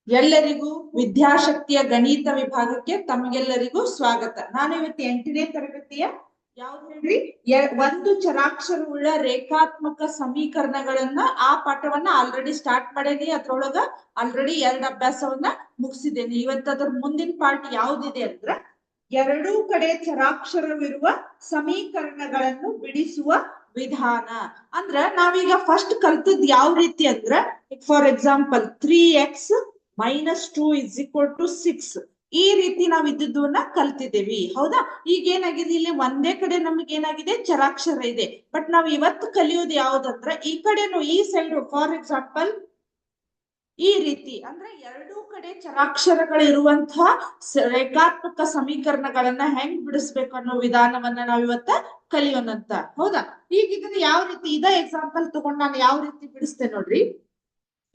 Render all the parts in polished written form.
ಎಲ್ಲರಿಗೂ ವಿದ್ಯಾಶಕ್ತಿಯ ಗಣಿತ ವಿಭಾಗಕ್ಕೆ ತಮಗೆಲ್ಲರಿಗೂ ಸ್ವಾಗತ. ನಾನು ಇವತ್ತು 8ನೇ ತರಗತಿಯ ಯಾವ್ದು ಹೇಳ್ರಿ ಒಂದು ಚರಾಕ್ಷರವುಳ್ಳ ರೇಖಾತ್ಮಕ ಸಮೀಕರಣಗಳನ್ನ ಆ ಪಾಠವನ್ನ ಆಲ್ರೆಡಿ ಸ್ಟಾರ್ಟ್ ಮಾಡೇನಿ. ಅದ್ರೊಳಗ ಆಲ್ರೆಡಿ 2 ಅಭ್ಯಾಸವನ್ನ ಮುಗಿಸಿದ್ದೇನೆ. ಇವತ್ತು ಅದ್ರ ಮುಂದಿನ ಪಾರ್ಟ್ ಯಾವ್ದಿದೆ ಅಂದ್ರ ಎರಡೂ ಕಡೆ ಚರಾಕ್ಷರವಿರುವ ಸಮೀಕರಣಗಳನ್ನು ಬಿಡಿಸುವ ವಿಧಾನ. ಅಂದ್ರ ನಾವೀಗ ಫಸ್ಟ್ ಕಲ್ತದ್ ಯಾವ ರೀತಿ ಅಂದ್ರ, ಫಾರ್ ಎಕ್ಸಾಂಪಲ್ 3x - 2 = 6 ಈ ರೀತಿ ನಾವ್ ಇದ್ದನ್ನ ಕಲ್ತಿದ್ದೇವಿ. ಹೌದಾ? ಈಗ ಏನಾಗಿದೆ, ಇಲ್ಲಿ ಒಂದೇ ಕಡೆ ನಮ್ಗೆ ಏನಾಗಿದೆ, ಚರಾಕ್ಷರ ಇದೆ. ಬಟ್ ನಾವ್ ಇವತ್ತು ಕಲಿಯೋದು ಯಾವ್ದಂದ್ರ ಈ ಕಡೆನು ಈ ಸೈಡ್, ಫಾರ್ ಎಕ್ಸಾಂಪಲ್ ಈ ರೀತಿ ಅಂದ್ರೆ ಎರಡೂ ಕಡೆ ಚರಾಕ್ಷರಗಳಿರುವಂತಹ ರೇಖಾತ್ಮಕ ಸಮೀಕರಣಗಳನ್ನ ಹೆಂಗ್ ಬಿಡಿಸ್ಬೇಕು ಅನ್ನೋ ವಿಧಾನವನ್ನ ನಾವ್ ಇವತ್ತ ಕಲಿಯೋಣಂತ. ಹೌದಾ? ಈಗ ಇದನ್ನ ಯಾವ ರೀತಿ, ಇದ ಎಕ್ಸಾಂಪಲ್ ತಗೊಂಡ್ ನಾನು ಯಾವ ರೀತಿ ಬಿಡಿಸ್ತೇನೆ ನೋಡ್ರಿ.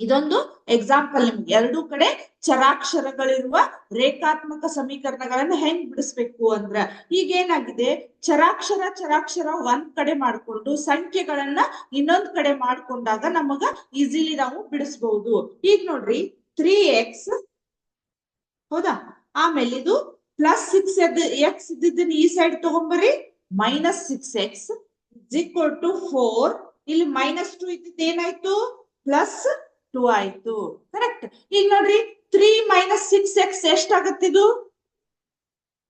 ಇದೊಂದು ಎಕ್ಸಾಂಪಲ್ ನಿಮ್ಗೆ ಎರಡೂ ಕಡೆ ಚರಾಕ್ಷರಗಳಿರುವ ರೇಖಾತ್ಮಕ ಸಮೀಕರಣಗಳನ್ನ ಹೆಂಗ್ ಬಿಡಿಸ್ಬೇಕು ಅಂದ್ರ, ಈಗ ಏನಾಗಿದೆ, ಚರಾಕ್ಷರ ಒಂದ್ ಕಡೆ ಮಾಡ್ಕೊಂಡು ಸಂಖ್ಯೆಗಳನ್ನ ಇನ್ನೊಂದ್ ಕಡೆ ಮಾಡ್ಕೊಂಡಾಗ ನಮಗ ಈಸಿಲಿ ನಾವು ಬಿಡಿಸಬಹುದು. ಈಗ ನೋಡ್ರಿ 3x, ಹೌದಾ, ಆಮೇಲೆ ಇದು +6x ಇದ್ದನ್ನ ಈ ಸೈಡ್ ತಗೊಂಬರ್ರಿ, -6x = 4. ಇಲ್ಲಿ -2 ಇದ್ದಿದ್ದು ಏನಾಯ್ತು, +2 ಆಯ್ತು. ಕರೆಕ್ಟ್? ಈಗ ನೋಡ್ರಿ 3 - 6x ಎಷ್ಟಾಗತ್ತೆ, ಇದು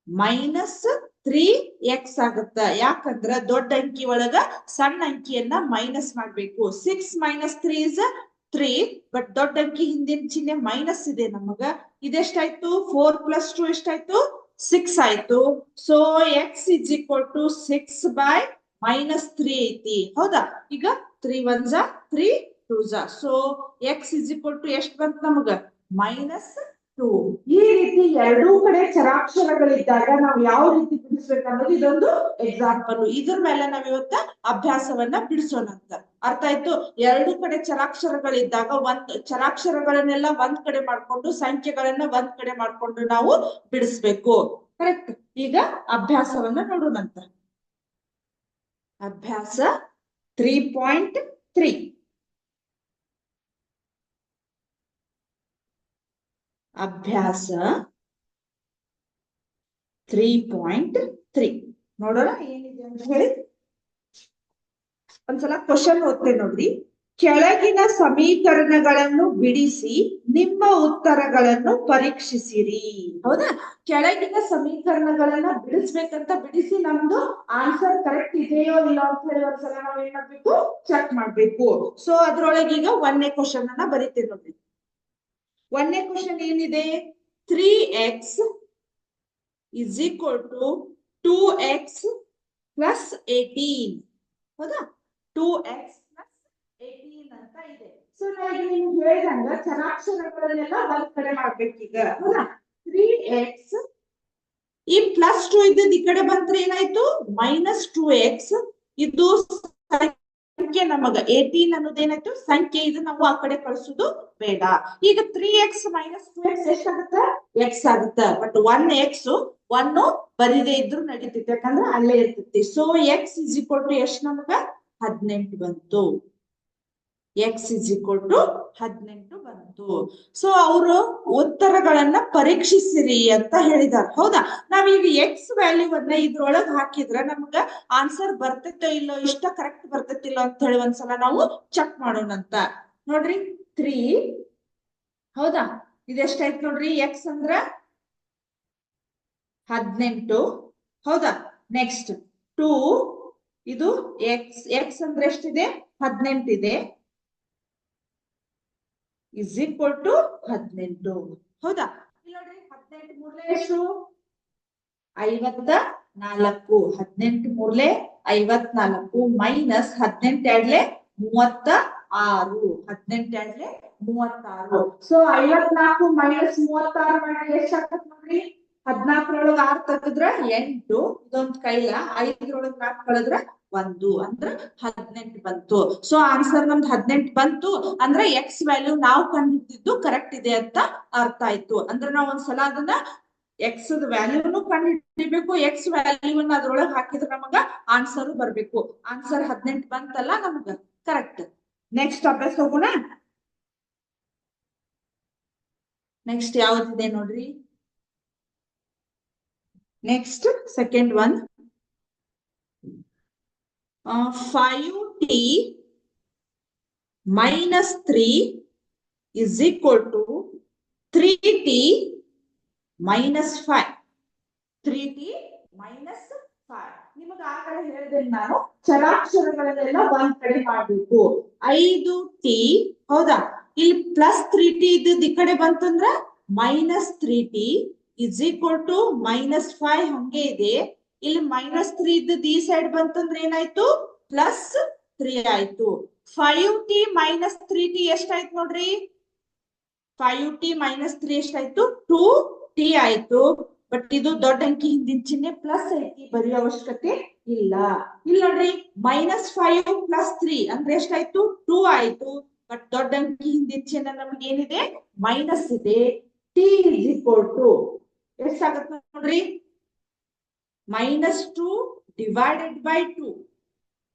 -3x ಆಗತ್ತ. ಯಾಕಂದ್ರ ದೊಡ್ಡ ಅಂಕಿ ಒಳಗ ಸಣ್ಣ ಅಂಕಿಯನ್ನ ಮೈನಸ್ ಮಾಡ್ಬೇಕು. 6 - 3 = 3, ಬಟ್ ದೊಡ್ಡ ಅಂಕಿ ಹಿಂದಿನ ಚಿಹ್ನೆ ಮೈನಸ್ ಇದೆ ನಮಗ. ಇದೆಷ್ಟಾಯ್ತು, 4 + 2 ಎಷ್ಟಾಯ್ತು, 6 ಆಯ್ತು. ಸೊ x = 6/-3 ಐತಿ. ಹೌದಾ? ಈಗ 3 × 1 = 3, 2 × 2. ಸೊ x = ಎಷ್ಟು ಬಂತು ನಮಗ, -2. ಈ ರೀತಿ ಎರಡೂ ಕಡೆ ಚರಾಕ್ಷರಗಳಿದ್ದಾಗ ನಾವು ಯಾವ ರೀತಿ ಬಿಡಿಸ್ಬೇಕನ್ನೋದು ಇದೊಂದು ಎಕ್ಸಾಂಪಲ್. ಇದ್ರ ಮೇಲೆ ನಾವ್ ಇವತ್ತ ಅಭ್ಯಾಸವನ್ನ ಬಿಡಿಸೋಣಂತ. ಅರ್ಥ ಆಯ್ತು? ಎರಡೂ ಕಡೆ ಚರಾಕ್ಷರಗಳಿದ್ದಾಗ ಚರಾಕ್ಷರಗಳನ್ನೆಲ್ಲ ಒಂದ್ ಕಡೆ ಮಾಡ್ಕೊಂಡು ಸಂಖ್ಯೆಗಳನ್ನ ಒಂದ್ ಕಡೆ ಮಾಡ್ಕೊಂಡು ನಾವು ಬಿಡಿಸ್ಬೇಕು. ಕರೆಕ್ಟ್? ಈಗ ಅಭ್ಯಾಸವನ್ನ ನೋಡೋಣಂತ. ಅಭ್ಯಾಸ 3.3. ಅಭ್ಯಾಸ 3.3 ನೋಡೋಣ ಏನಿದೆ ಅಂತ ಹೇಳಿ. ಒಂದ್ಸಲ ಕ್ವಶನ್ ಓದ್ತೇನೆ ನೋಡ್ರಿ. ಕೆಳಗಿನ ಸಮೀಕರಣಗಳನ್ನು ಬಿಡಿಸಿ ನಿಮ್ಮ ಉತ್ತರಗಳನ್ನು ಪರೀಕ್ಷಿಸಿರಿ. ಹೌದಾ? ಕೆಳಗಿನ ಸಮೀಕರಣಗಳನ್ನ ಬಿಡಿಸ್ಬೇಕಂತ ಬಿಡಿಸಿ ನಮ್ದು ಆನ್ಸರ್ ಕರೆಕ್ಟ್ ಇದೆಯೋ ಇಲ್ಲ ಅಂತ ಹೇಳಿ ಒಂದ್ಸಲ ನಾವ್ ಏನ್ ಮಾಡ್ಬೇಕು, ಚೆಕ್ ಮಾಡ್ಬೇಕು. ಸೊ ಅದ್ರೊಳಗೆ ಈಗ 1ನೇ ಕ್ವಶನ್ ಅನ್ನ ಬರೀತೇವೆ ನೋಡ್ರಿ. 1ನೇ ಕ್ವಶನ್ ಏನಿದೆ, 3x = 2x + 18. ಹೌದಾ? 2x + 18 ಅಂತ ಇದೆ. ಸೊ ನಾನು ನಿಮ್ಗೆ ಹೇಳಿದಂಗ ಚರಾಕ್ಷರಗಳನ್ನೆಲ್ಲ ಒಂದ್ ಕಡೆ ಮಾಡ್ಬೇಕೀಗ. ಹೌದಾ? 3x, ಈ +2 ಇದ್ದದ್ದು ಈ ಕಡೆ ಬಂದ್ರೆ ಏನಾಯ್ತು, -2x. ಇದು ಸಂಖ್ಯೆ ನಮಗ 18 ಅನ್ನೋದೇನಾಯ್ತು ಸಂಖ್ಯೆ. ಇದು ನಾವು ಆ ಕಡೆ ಕಳಿಸೋದು ಬೇಡ. ಈಗ 3x - 2x ಎಷ್ಟಾಗುತ್ತ, x ಆಗುತ್ತ. ಬಟ್ 1x 1 ಬರಿದೇ ಇದ್ರು ನಡೀತೈತಿ, ಯಾಕಂದ್ರೆ ಅಲ್ಲೇ ಇರ್ತೈತಿ. ಸೊ x = ಎಷ್ಟು ನಮಗ, 18 ಬಂತು. x = 18 ಬಂತು. ಸೊ ಅವರು ಉತ್ತರಗಳನ್ನ ಪರೀಕ್ಷಿಸಿರಿ ಅಂತ ಹೇಳಿದಾರೆ. ಹೌದಾ? ನಾವೀಗ x ವ್ಯಾಲ್ಯೂವನ್ನ ಇದ್ರೊಳಗ್ ಹಾಕಿದ್ರ ನಮ್ಗ ಆನ್ಸರ್ ಬರ್ತೈತೋ ಇಲ್ಲೋ, ಇಷ್ಟ ಕರೆಕ್ಟ್ ಬರ್ತೈತಿಲ್ಲೋ ಅಂತ ಹೇಳಿ ಒಂದ್ಸಲ ನಾವು ಚೆಕ್ ಮಾಡೋಣಂತ. ನೋಡ್ರಿ 3, ಹೌದಾ, ಇದೆಷ್ಟಾಯ್ತು ನೋಡ್ರಿ, x ಅಂದ್ರ 18. ಹೌದಾ? ನೆಕ್ಸ್ಟ್ 2, ಇದು x ಅಂದ್ರೆ ಎಷ್ಟಿದೆ, 18 ಇದೆ, = 18. ಹೌದಾ? ಇಲ್ಲಿ ನೋಡ್ರಿ 18 ಮೂರ್ಲೆ ಎಷ್ಟು, 54. 18 ಮೂರ್ಲೆ 54 ಮೈನಸ್ 18 ಎರಡ್ಲೆ 36. 18 ಎರಡ್ಲೆ 36. ಸೊ 54 - 36 ಮಾಡಿದ್ರೆ ಎಷ್ಟಾಗತ್ತೆ ನೋಡ್ರಿ, 14 6 ತೆಗೆದ್ರ 8. ಇದೊಂದ್ ಕೈಲ 5 4 ಕಳೆದ್ರ 1, ಅಂದ್ರ 18 ಬಂತು. ಸೊ ಆನ್ಸರ್ ನಮ್ದು 18 ಬಂತು. ಅಂದ್ರೆ x ವ್ಯಾಲ್ಯೂ ನಾವು ಕಂಡಿದ್ದು ಕರೆಕ್ಟ್ ಇದೆ ಅಂತ ಅರ್ಥ ಆಯ್ತು. ಅಂದ್ರೆ ನಾವ್ ಒಂದ್ಸಲ ಅದನ್ನ x ವ್ಯಾಲ್ಯೂನು ಕಂಡುಹಿಡಿಬೇಕು, x ವ್ಯಾಲ್ಯೂವನ್ನ ಅದ್ರೊಳಗೆ ಹಾಕಿದ್ರೆ ನಮಗ ಆನ್ಸರ್ ಬರ್ಬೇಕು. ಆನ್ಸರ್ 18 ಬಂತಲ್ಲ ನಮಗ, ಕರೆಕ್ಟ್. ನೆಕ್ಸ್ಟ್ ಅಭ್ಯಾಸ ಹೋಗೋಣ. ನೆಕ್ಸ್ಟ್ ಯಾವ್ದಿದೆ ನೋಡ್ರಿ, next second one, 5t minus 3 is equal to 3t minus 5. 3t minus 5. ನಿಮಗೆ ಆ ಕಡೆ ಹೇಳಿದೆ ನಾನು ಚರಾಕ್ಷರಗಳನ್ನೆಲ್ಲ ಒಂದ್ ಕಡೆ ಮಾಡ್ಬೇಕು. 5t ಹೌದಾ, ಇಲ್ಲಿ ಪ್ಲಸ್ 3t ಇದ್ದದ್ದು ಈ ಕಡೆ ಬಂತಂದ್ರ minus 3t is equal to minus 5 ಹಂಗೆ ಇದೆ. ಇಲ್ಲಿ ಮೈನಸ್ 3 ಇದ್ದದ್ದು ಈ ಸೈಡ್ ಬಂತಂದ್ರೆ ಏನಾಯ್ತು, ಪ್ಲಸ್ 3 ಆಯ್ತು. 5t ಮೈನಸ್ 3t ಎಷ್ಟಾಯ್ತು ನೋಡ್ರಿ, 5t ಮೈನಸ್ 3 ಎಷ್ಟಾಯ್ತು, 2t ಆಯ್ತು. ಬಟ್ ಇದು ದೊಡ್ಡ ಅಂಕಿ ಹಿಂದಿನ ಚಿಹ್ನೆ ಪ್ಲಸ್ ಐತಿ, ಬರೆಯೋ ಅವಶ್ಯಕತೆ ಇಲ್ಲ. ಇಲ್ಲಿ ನೋಡ್ರಿ ಮೈನಸ್ 5 ಪ್ಲಸ್ 3 ಅಂದ್ರೆ ಎಷ್ಟಾಯ್ತು, 2 ಆಯ್ತು. ಬಟ್ ದೊಡ್ಡ ಅಂಕಿ ಹಿಂದಿನ ಚಿಹ್ನೆ ನಮ್ಗೆ ಏನಿದೆ, ಮೈನಸ್ ಇದೆ. t ಇಸ್ ಈಕ್ವಲ್ ಟು ಎಷ್ಟಾಗತ್ತೆ ನೋಡ್ರಿ, -2 ಡಿವೈಡೆಡ್ ಬೈ 2.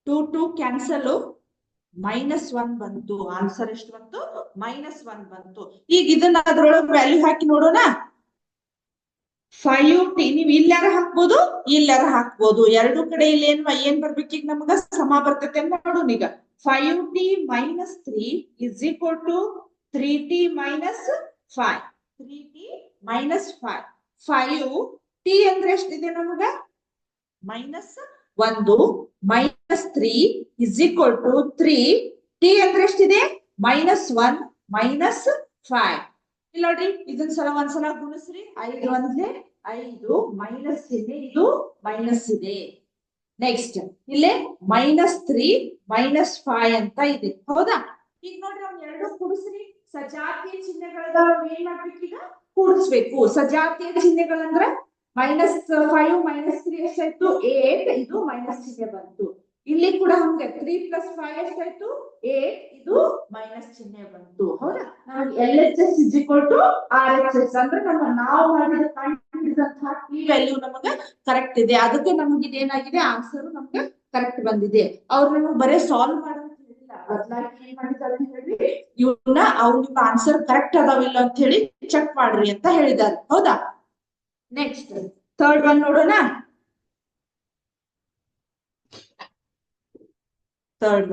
2 ಕ್ಯಾನ್ಸಲ್, -1 ಬಂತು. ಆನ್ಸರ್ ಎಷ್ಟು ಬಂತು, -1 ಬಂತು. ಈಗ ಇದನ್ನ ಅದ್ರೊಳಗೆ ವ್ಯಾಲ್ಯೂ ಹಾಕಿ ನೋಡೋಣ. 5t ನೀವು ಇಲ್ಲಾರ ಹಾಕ್ಬೋದು, ಇಲ್ಲಾರ ಹಾಕ್ಬೋದು, ಎರಡು ಕಡೆ ಇಲ್ಲಿ ಏನ್ ಬರ್ಬೇಕು, ಈಗ ನಮಗ ಸಮ ಬರ್ತೈತೆ ಅಂತ ನೋಡೋಣ. ಈಗ 5t minus 3 is equal to 3t minus 5. 3t minus 5. 5t ಅಂದ್ರೆ ಎಷ್ಟಿದೆ ನಮಗ, -1 minus 3 is equal to 3. t ಅಂದ್ರೆ ಎಷ್ಟಿದೆ, -1 minus 5. ಇಲ್ಲಿ ನೋಡ್ರಿ ಇದನ್ನ ಒಂದ್ಸಲ ಗುಣಿಸ್ರಿ. 5 ಒಂದ್ಲೆ 5 ಮೈನಸ್ ಇದೆ, ಇದು ಮೈನಸ್ ಇದೆ. ನೆಕ್ಸ್ಟ್ ಇಲ್ಲೇ -3 -5 ಅಂತ ಇದೆ, ಹೌದಾ. ಈಗ ನೋಡ್ರಿ ಅವ್ನ ಎರಡು ಕೂಡಿಸ್ರಿ. ಸಜಾತಿಯ ಚಿಹ್ನೆಗಳನ್ನ ಏನ್ ಮಾಡ್ಬೇಕು, ಈಗ ಕೂಡಿಸ್ಬೇಕು. ಸಜಾತಿಯ ಚಿಹ್ನೆಗಳಂದ್ರ -5 -3 ಎಷ್ಟಾಯ್ತು, 8. ಇದು ಮೈನಸ್ ಚಿಹ್ನೆ ಬಂತು. ಇಲ್ಲಿ ಕೂಡ ಹಂಗೆ 3 + 5 ಎಷ್ಟಾಯ್ತು, 8. ಇದು ಮೈನಸ್ ಚಿಹ್ನೆ ಬಂತು, ಹೌದಾ. ನಮಗೆ LHS = RHS ಅಂದ್ರೆ ನಾವು ಮಾಡಿದಂತಹ ಈ ವ್ಯಾಲ್ಯೂ ನಮಗೆ ಕರೆಕ್ಟ್ ಇದೆ. ಅದಕ್ಕೆ ನಮಗೆ ಇದೇನಾಗಿದೆ, ಆನ್ಸರ್ ನಮ್ಗೆ ಕರೆಕ್ಟ್ ಬಂದಿದೆ. ಅವ್ರು ನಮಗೆ ಬರೀ ಸಾಲ್ವ್ ಮಾಡೋದು ಹೇಳಿಲ್ಲ, ಬದಲಾಗಿ ಏನ್ ಮಾಡಿದ್ದಾರೆ ಅಂತ ಹೇಳಿ, ಇವನ್ನ ಅವ್ರು ನಿಮ್ಮ ಆನ್ಸರ್ ಕರೆಕ್ಟ್ ಅದಾವಿಲ್ಲ ಅಂತ ಹೇಳಿ ಚೆಕ್ ಮಾಡ್ರಿ ಅಂತ ಹೇಳಿದ್ದಾರೆ, ಹೌದಾ. ನೆಕ್ಸ್ಟ್ ಥರ್ಡ್ ಒನ್ ನೋಡೋಣ. ಥರ್ಡ್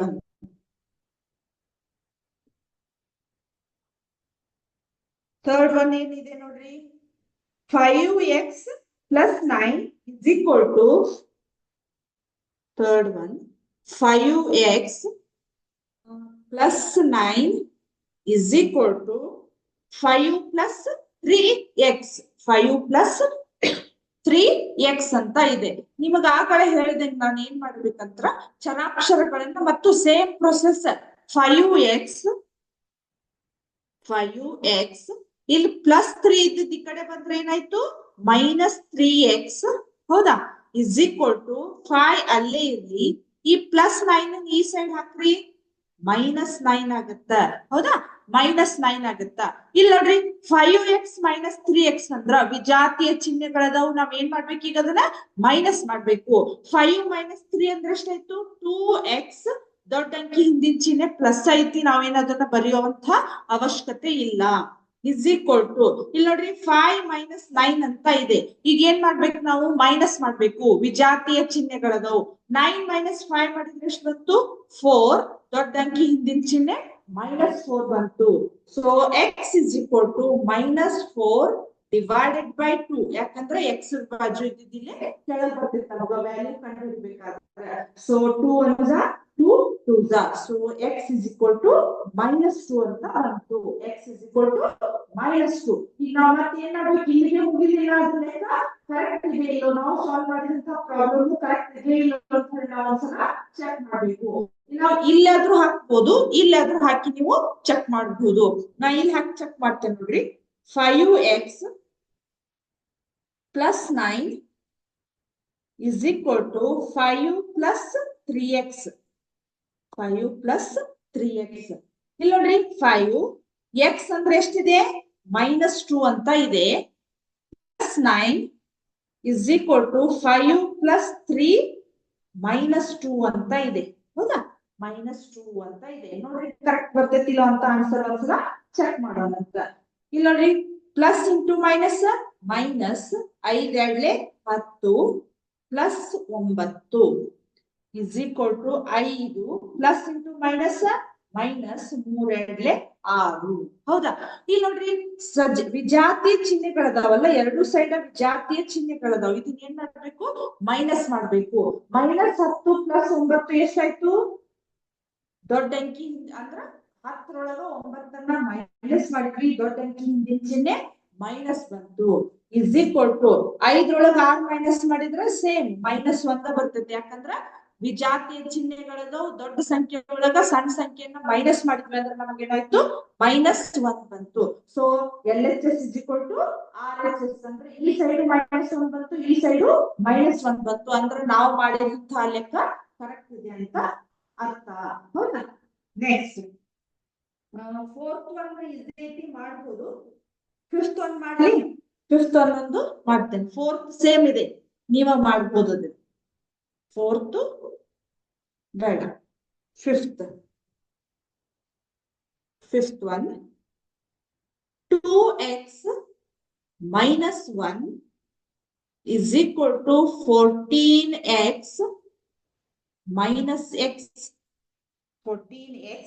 ಒನ್, ಏನಿದೆ ನೋಡ್ರಿ, 5x plus 9 is equal to, third one, 5x plus 9 is equal to 5 plus 3x. 5 plus 3x ಅಂತ ಇದೆ. ನಿಮಗ ಆ ಕಡೆ ಹೇಳಿದಂಗೆ ನಾನು ಏನ್ ಮಾಡ್ಬೇಕಂದ್ರ ಚರಾಕ್ಷರಗಳನ್ನ ಮತ್ತು ಸೇಮ್ ಪ್ರೊಸೆಸ್ 5x ಇಲ್ಲಿ +3 ಇದ್ದದ್ದು ಈ ಕಡೆ ಬಂದ್ರೆ ಏನಾಯ್ತು, -3x, ಹೌದಾ. ಇಸ್ ಈಕ್ವಲ್ ಟು 5 ಅಲ್ಲೇ ಇರ್ಲಿ, ಈ +9 ಈ ಸೈಡ್ ಹಾಕ್ರಿ, -9 ಆಗತ್ತ, ಹೌದಾ. -9 ಆಗತ್ತ. ಇಲ್ಲಿ ನೋಡ್ರಿ 5x - 3x ಅಂದ್ರ ವಿಜಾತಿಯ ಚಿಹ್ನೆಗಳದಾವ್. ನಾವ್ ಏನ್ ಮಾಡ್ಬೇಕು, ಈಗ ಅದನ್ನ ಮೈನಸ್ ಮಾಡ್ಬೇಕು. 5 - 3 ಅಂದ್ರೆ ಎಷ್ಟಾಯ್ತು, 2x. ದೊಡ್ಡ ಅಂಕಿ ಹಿಂದಿನ ಚಿಹ್ನೆ ಪ್ಲಸ್ ಐತಿ, ನಾವೇನ್ ಅದನ್ನ ಬರೆಯುವಂತ ಅವಶ್ಯಕತೆ ಇಲ್ಲ. ಇಸ್ ಈಕ್ವಲ್ ಟು, ಇಲ್ಲಿ ನೋಡ್ರಿ 5 - 9 ಅಂತ ಇದೆ. ಈಗ ಏನ್ ಮಾಡ್ಬೇಕು, ನಾವು ಮೈನಸ್ ಮಾಡ್ಬೇಕು. ವಿಜಾತಿಯ ಚಿಹ್ನೆಗಳದವು. 9 - 5 ಮಾಡಿದ್ರೆ ಎಷ್ಟು ಬಂತು, 4. ದೊಡ್ಡ ಅಂಕಿ ಹಿಂದಿನ ಚಿಹ್ನೆ -4 ಬಂತು. So x is equal to -4 divided by 2. ಯಾಕಂದ್ರೆ x ಬಾಜು ಇದ್ದಿದ್ದಿಲ್ಲ ಕೆಳಗೆ ಬರ್ತಿತ್ತು ನಮಗ ವ್ಯಾಲ್ಯೂ ಕಂಡುಹಿಡಿಯಬೇಕಾದ್ರೆ. So 2 1s are 2 2s are. So x is equal to -2 ಅಂತ ಬಂತು. x is equal to -2. ಈಗ ನಾವು ಮತ್ತೆ ಏನ್ ಮಾಡ್ಬೇಕು, ಇಲ್ಲಿಗೆ ಮುಗಿದಿಲ್ಲ, ಅದನ್ನ ಕರೆಕ್ಟ್ ಇದೆ ಇಲ್ಲೋ, ನಾವು ಸಾಲ್ವ್ ಮಾಡಿದಂತ ಪ್ರಾಬ್ಲಮ್ ಕರೆಕ್ಟ್ ಇದೆ ಇಲ್ಲೋ ಅಂತ ಹೇಳಿ ನಾವು ಒಂದ್ಸಲ ಚೆಕ್ ಮಾಡ್ಬೇಕು. ನಾವು ಇಲ್ಲಾದ್ರೂ ಹಾಕ್ಬೋದು, ಇಲ್ಲಾದ್ರೂ ಹಾಕಿ ನೀವು ಚೆಕ್ ಮಾಡಬಹುದು. ನಾ ಇಲ್ಲಿ ಹಾಕಿ ಚೆಕ್ ಮಾಡ್ತೇನೆ ನೋಡ್ರಿ. 5x plus 9 is equal to 5 plus 3x. 5 plus 3x. ಇಲ್ಲಿ ನೋಡ್ರಿ 5 x ಅಂದ್ರೆ ಎಷ್ಟಿದೆ, -2 ಅಂತ ಇದೆ. plus 9 is equal to 5 plus 3 -2 ಅಂತ ಇದೆ, ಹೌದಾ. -2 ಅಂತ ಇದೆ. ನೋಡ್ರಿ ಕರೆಕ್ಟ್ ಬರ್ತೈತಿಲ್ಲ ಅಂತ ಆನ್ಸರ್ ಒಂದ್ಸಲ ಚೆಕ್ ಮಾಡೋಣ ಅಂತ. ಇಲ್ಲಿ ನೋಡ್ರಿ ಪ್ಲಸ್ ಇಂಟು ಮೈನಸ್ ಮೈನಸ್ 5 ಎರಡ್ಲೆ 10 plus 9 is equal to 5 plus into minus minus 3 ಎರಡ್ಲೆ 6. ಹೌದಾ? ಇಲ್ಲಿ ನೋಡ್ರಿ ವಿಜಾತಿಯ ಚಿಹ್ನೆಗಳದಾವಲ್ಲ, ಎರಡು ಸೈಡ್ ವಿಜಾತಿಯ ಚಿಹ್ನೆಗಳದಾವ. ಇದನ್ನ ಏನ್ ಮಾಡ್ಬೇಕು? ಮೈನಸ್ ಮಾಡ್ಬೇಕು. ಮೈನಸ್ 10 ಪ್ಲಸ್ 9 ಎಷ್ಟಾಯ್ತು? ದೊಡ್ಡ ಅಂಕಿ ಅಂದ್ರ 10ರೊಳಗ 9 ಮೈನಸ್ ಮಾಡಿದ್ವಿ. ದೊಡ್ಡ ಅಂಕಿ ಹಿಂದಿನ ಚಿಹ್ನೆ ಮೈನಸ್ ಬಂತು. ಇಸ್ ಈಕ್ವಲ್ ಟು 5ರೊಳಗ 6 ಮೈನಸ್ ಮಾಡಿದ್ರೆ ಸೇಮ್ ಮೈನಸ್ 1 ಬರ್ತೈತಿ. ಯಾಕಂದ್ರ ವಿಜಾತಿಯ ಚಿಹ್ನೆಗಳದು ದೊಡ್ಡ ಸಂಖ್ಯೆ ಒಳಗ ಸಣ್ಣ ಸಂಖ್ಯೆಯನ್ನ ಮೈನಸ್ ಮಾಡಿದ್ವಿ ಅಂದ್ರೆ ನಮಗೇನಾಯ್ತು? ಮೈನಸ್ 1 ಬಂತು. So LHS is equal to RHS ಅಂದ್ರೆ ಈ ಸೈಡ್ ಮೈನಸ್ 1 ಬಂತು, ಈ ಸೈಡ್ ಮೈನಸ್ 1 ಬಂತು. ಅಂದ್ರೆ ನಾವು ಮಾಡಿದಂತಹ ಲೆಕ್ಕ ಕರೆಕ್ಟ್ ಇದೆ ಅಂತ ಅರ್ಥ. ಹೌದಾ? ನೆಕ್ಸ್ಟ್ ಫೋರ್ತ್ ಒನ್ ಇದೇ ರೀತಿ ಮಾಡ್ಬೋದು. ಫಿಫ್ತ್ ಒನ್ ಮಾಡ್ಲಿ? ಫಿಫ್ತ್ ಒನ್ ಒಂದು ಮಾಡ್ತೇನೆ. ಫೋರ್ತ್ ಸೇಮ್ ಇದೆ, ನೀವ ಮಾಡ್ಬೋದು. ಅದು ಫೋರ್ತ್ ಬೇಡ. Fifth one 2x minus 1 is equal to 14x minus x. 14x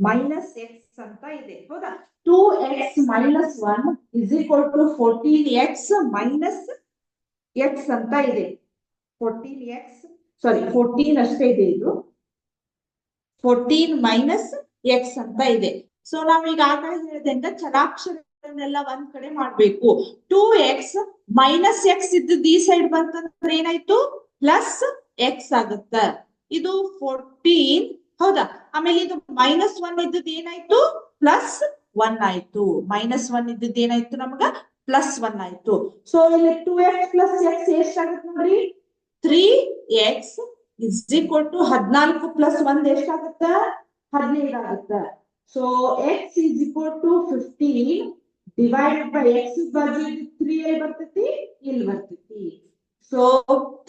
minus x ಅಂತ ಇದೆ. ಹೌದಾ? 2x minus 1 is equal to 14x minus x ಅಂತ ಇದೆ. 14 ಅಷ್ಟೇ ಇದೆ. ಇದು 14 ಮೈನಸ್ ಎಕ್ಸ್ ಅಂತ ಇದೆ. ಸೊ ನಾವ್ ಈಗ ಆಗಲೇ ಹೇಳಿದಂಗ ಚರಾಕ್ಷರಗಳನ್ನೆಲ್ಲ ಒಂದ್ ಕಡೆ ಮಾಡ್ಬೇಕು. 2x ಮೈನಸ್ ಎಕ್ಸ್ ಇದ್ದದ್ದು ಈ ಸೈಡ್ ಬಂತಂದ್ರೆ ಏನಾಯ್ತು? ಪ್ಲಸ್ ಎಕ್ಸ್ ಆಗುತ್ತ. ಇದು 14. ಹೌದಾ? ಆಮೇಲೆ ಇದು ಮೈನಸ್ 1 ಇದ್ದದ್ದು ಏನಾಯ್ತು? ಪ್ಲಸ್ 1 ಆಯ್ತು. ಮೈನಸ್ 1 ಇದ್ದದ್ದು ಏನಾಯ್ತು? ನಮಗ ಪ್ಲಸ್ 1 ಆಯ್ತು. ಸೊ ಇಲ್ಲಿ 2x ಪ್ಲಸ್ ಎಕ್ಸ್ ಎಷ್ಟಾಗುತ್ತೆ ನೋಡ್ರಿ? 3x is equal to 14 plus 1 ಎಷ್ಟಾಗುತ್ತ? 15 ಆಗುತ್ತ. So x is equal to 15 divided by x ಬಾಜು 3 ಎಲ್ಲಿ ಬರ್ತೈತಿ? ಇಲ್ಲಿ ಬರ್ತೈತಿ. ಸೊ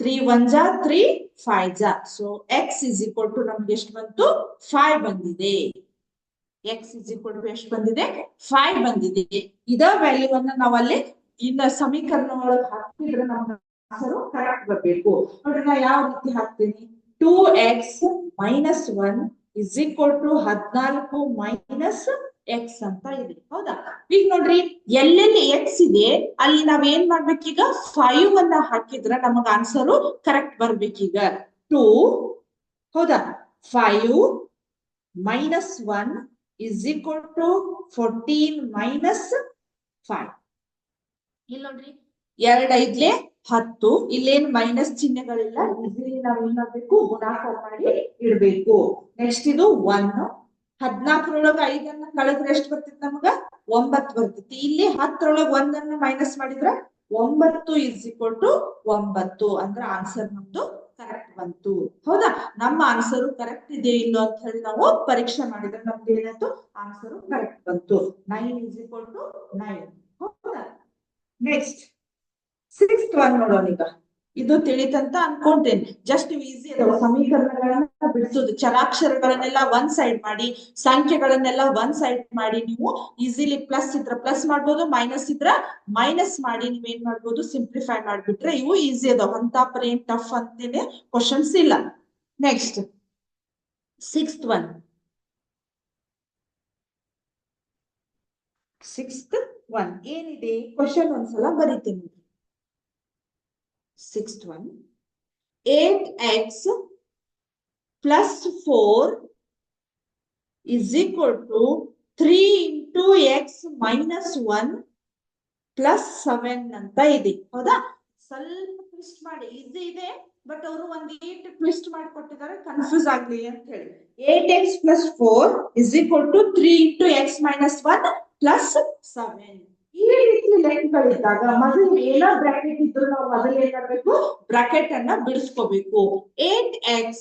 3 1 ಜಾ 3 5 ಜಾ. So x is equal to ನಮ್ಗೆ ಎಷ್ಟು ಬಂತು? 5 ಬಂದಿದೆ. x is equal to ಎಷ್ಟು ಬಂದಿದೆ? 5 ಬಂದಿದೆ. ಇದ ವ್ಯಾಲ್ಯೂವನ್ನ ನಾವಲ್ಲಿ ಇನ್ನ ಸಮೀಕರಣ ಒಳಗೆ ಹಾಕಿದ್ರೆ ನಮ್ಗೆ ಕರೆಕ್ಟ್ ಬರಬೇಕು. ನೋಡ್ರಿ ನಾ ಯಾವ ರೀತಿ ಹಾಕ್ತೀನಿ? 2x minus 1 is equal to 14 minus x ಅಂತ ಇದೆ. ಹೌದಾ? ಈಗ ನೋಡ್ರಿ ಎಲ್ಲೆಲ್ಲಿ ಎಕ್ಸ್ ಇದೆ ಅಲ್ಲಿ ನಾವ್ ಏನ್ ಮಾಡ್ಬೇಕೀಗ? 5 ಅನ್ನ ಹಾಕಿದ್ರ ನಮಗ ಆನ್ಸರ್ ಕರೆಕ್ಟ್ ಬರ್ಬೇಕೀಗ. 2 ಹೌದಾ 5 minus 1 is equal to 14 minus 5. ಇಲ್ಲಿ ನೋಡ್ರಿ 2 5 10. ಇಲ್ಲೇನ್ ಮೈನಸ್ ಚಿಹ್ನೆಗಳಿಲ್ಲ. ಈಸಿಲಿ ನಾವ್ ಏನ್ ಮಾಡ್ಬೇಕು? ಗುಣಾಕಾರ ಮಾಡಿ ಇಡ್ಬೇಕು. ನೆಕ್ಸ್ಟ್ ಇದು 1. 14ರೊಳಗ 5 ಕಳೆದ್ರೆ ಎಷ್ಟು ಬರ್ತಿತ್ತು? ನಮಗ 9 ಬರ್ತಿತ್ತು. ಇಲ್ಲಿ 10ರೊಳಗ 1 ಮೈನಸ್ ಮಾಡಿದ್ರ 9 ಇಸ್ ಈಕ್ವಲ್ ಟು 9. ಅಂದ್ರೆ ಆನ್ಸರ್ ನಮ್ದು ಕರೆಕ್ಟ್ ಬಂತು. ಹೌದಾ? ನಮ್ಮ ಆನ್ಸರ್ ಕರೆಕ್ಟ್ ಇದೆ ಇಲ್ಲ ಅಂತ ಹೇಳಿ ನಾವು ಪರೀಕ್ಷೆ ಮಾಡಿದ್ರೆ ನಮ್ಗೆ ಏನಾಯ್ತು? ಆನ್ಸರ್ ಕರೆಕ್ಟ್ ಬಂತು. 9 ಇಸ್ ಈಕ್ವಲ್ ಟು 9. ಹೌದಾ? ನೆಕ್ಸ್ಟ್ 6th ಒನ್ ನೋಡೋಣ. ಈಗ ಇದು ತಿಳಿತಂತ ಅನ್ಕೊಂತೇನೆ. ಜಸ್ಟ್ ಈಸಿ ಅದಾವ ಸಮೀಕರಣಗಳನ್ನ ಬಿಡಿಸೋದು. ಚರಾಕ್ಷರಗಳನ್ನೆಲ್ಲ ಒಂದ್ ಸೈಡ್ ಮಾಡಿ, ಸಂಖ್ಯೆಗಳನ್ನೆಲ್ಲ ಒಂದ್ ಸೈಡ್ ಮಾಡಿ ನೀವು ಈಸಿಲಿ ಪ್ಲಸ್ ಇದ್ರ ಪ್ಲಸ್ ಮಾಡ್ಬೋದು, ಮೈನಸ್ ಇದ್ರ ಮೈನಸ್ ಮಾಡಿ ನೀವೇನ್ ಮಾಡ್ಬೋದು? ಸಿಂಪ್ಲಿಫೈ ಮಾಡ್ಬಿಟ್ರೆ ಇವು ಈಸಿ ಅದಾವ. ಅಂತ ಪರ ಏನ್ ಟಫ್ ಅಂತೇನೆ ಕ್ವಶನ್ಸ್ ಇಲ್ಲ. Next 6th one. 6th one ಏನಿದೆ? ಕ್ವಶನ್ ಒಂದ್ಸಲ ಬರೀತೀನಿ. 6th one 8x plus 4 is equal to 3 into x minus 1 plus 7 ಅಂತ ಇದೆ. ಹೌದಾ? ಸ್ವಲ್ಪ ಟ್ವಿಸ್ಟ್ ಮಾಡಿ. ಈಸಿ ಇದೆ ಬಟ್ ಅವರು ಒಂದು 8 ಟ್ವಿಸ್ಟ್ ಮಾಡಿ ಕೊಟ್ಟಿದ್ದಾರೆ, ಕನ್ಫ್ಯೂಸ್ ಆಗ್ಲಿ ಅಂತ ಹೇಳಿ. 8x plus 4 is equal to 3 into x minus 1 plus 7. ಈ ರೀತಿ ಲೆಕ್ಕಗಳಿದ್ದಾಗ ಮೊದಲು ಏನೋ ಬ್ರಾಕೆಟ್ ಇದ್ರು ನಾವು ಮೊದಲು ಏನ್ ಮಾಡ್ಬೇಕು? ಬ್ರಾಕೆಟ್ ಅನ್ನ ಬಿಡಿಸ್ಕೋಬೇಕು. 8x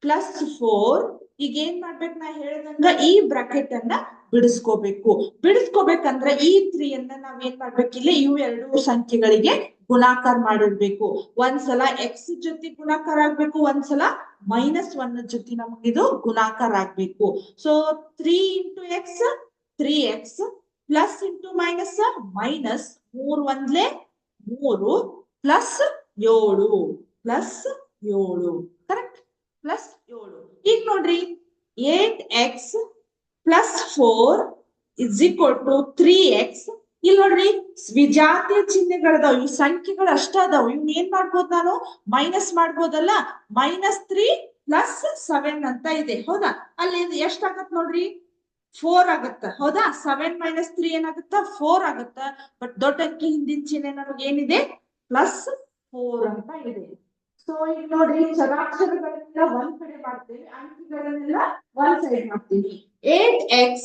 ಪ್ಲಸ್ 4 ಈಗ ಏನ್ ಮಾಡ್ಬೇಕು? ನಾ ಹೇಳ್ದಂಗ ಈ ಬ್ರಾಕೆಟ್ ಅನ್ನ ಬಿಡಿಸ್ಕೋಬೇಕು. ಬಿಡಿಸ್ಕೋಬೇಕಂದ್ರೆ ಈ 3 ಅನ್ನ ನಾವ್ ಏನ್ ಮಾಡ್ಬೇಕು? ಇಲ್ಲಿ ಇವು ಎರಡು ಸಂಖ್ಯೆಗಳಿಗೆ ಗುಣಾಕಾರ ಮಾಡಿರ್ಬೇಕು. ಒಂದ್ಸಲ ಎಕ್ಸ್ ಜೊತೆ ಗುಣಾಕಾರ ಆಗ್ಬೇಕು, ಒಂದ್ಸಲ ಮೈನಸ್ 1 ಜೊತೆ ನಮಗಿದು ಗುಣಾಕಾರ ಆಗ್ಬೇಕು. So 3 into x 3x plus into minus minus, 3 ಒಂದ್ಲೆ 3 plus 7 plus 7 correct, plus 7. ಈಗ ನೋಡ್ರಿ 8x plus 4 is equal to 3x. ಇಲ್ಲಿ ನೋಡ್ರಿ ವಿಜಾತಿಯ ಚಿಹ್ನೆಗಳದಾವ್, ಇವ್ ಸಂಖ್ಯೆಗಳು ಅಷ್ಟ ಅದಾವ್. ಇವ್ ಏನ್ ಮಾಡ್ಬೋದು, ನಾನು ಮೈನಸ್ ಮಾಡ್ಬೋದಲ್ಲ. -3 ಪ್ಲಸ್ 7 ಅಂತ ಇದೆ, ಹೌದಾ? ಅಲ್ಲಿ ಎಷ್ಟಾಗತ್ ನೋಡ್ರಿ, 4 ಆಗತ್ತ, ಹೌದಾ? 7 - 3 ಏನಾಗುತ್ತ, 4 ಆಗತ್ತ. ಬಟ್ ದೊಡ್ಡ ಅಂಕಿ ಹಿಂದಿನ ಚಿಹ್ನೆ ನಮಗೆ ಏನಿದೆ, +4 ಅಂತ ಇದೆ. ಸೊ ಈಗ ನೋಡ್ರಿ ಚರಾಕ್ಷರಗಳನ್ನೆಲ್ಲ ಒಂದ್ ಕಡೆ ಮಾಡ್ತೇವೆ, ಅಂಕಿಗಳನ್ನೆಲ್ಲ ಒಂದ್ ಸೈಡ್ ಮಾಡ್ತೀವಿ. 8x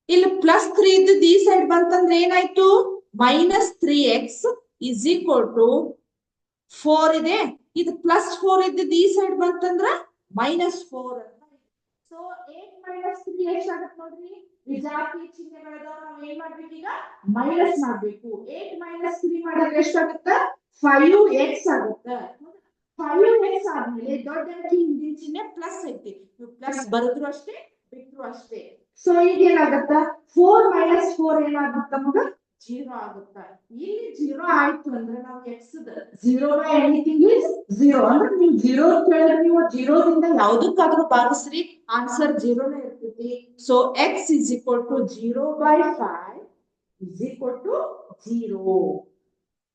ಇಲ್ಲಿ +3 ಇದ್ದದ್ದು ಈ ಸೈಡ್ ಬಂತಂದ್ರೆ ಏನಾಯ್ತು, -3x ಇಸ್ ಈಕ್ವಲ್ ಟು 4 ಇದೆ. ಇದು +4 ಇದ್ದದ್ದು ಈ ಸೈಡ್ ಬಂತಂದ್ರ -4 ಅಂತ. ಸೊ 8 - 3 ಎಷ್ಟಾಗತ್ತೆ ನೋಡ್ರಿ, ವಿಜಾತಿ ಚಿಹ್ನೆಗಳದ ನಾವು ಏನ್ ಮಾಡ್ಬೇಕು, ಈಗ ಮೈನಸ್ ಮಾಡ್ಬೇಕು. 8 - 3 ಮಾಡಿದ್ರೆ ಎಷ್ಟಾಗುತ್ತ, 5x ಆಗುತ್ತ. 5x ಆದ್ಮೇಲೆ ದೊಡ್ಡ ಅಂಕಿ ಹಿಂದಿನ ಚಿಹ್ನೆ ಪ್ಲಸ್ ಐತಿ, ಪ್ಲಸ್ ಬರೆದ್ರು ಅಷ್ಟೇ ಬಿಟ್ರು ಅಷ್ಟೇ. ಸೊ ಈಗ ಏನಾಗತ್ತ, 4 - 4 ಏನಾಗುತ್ತ ನಮಗ 0 ಆಗುತ್ತ. ಇಲ್ಲಿ 0 ಆಯ್ತು ಅಂದ್ರೆ ನಾವು x 0 by anything is 0 ಅಂದ್ರೆ ನೀವು 0 ಕೇಳಿದ್ರೆ ನೀವು 0 ದಿಂದ ಯಾವುದಕ್ಕಾದ್ರೂ ಭಾಗಿಸ್ರಿ, ಆನ್ಸರ್ 0 ನೇ ಇರ್ತೈತಿ. So x is equal to 0 by 5 is equal to 0.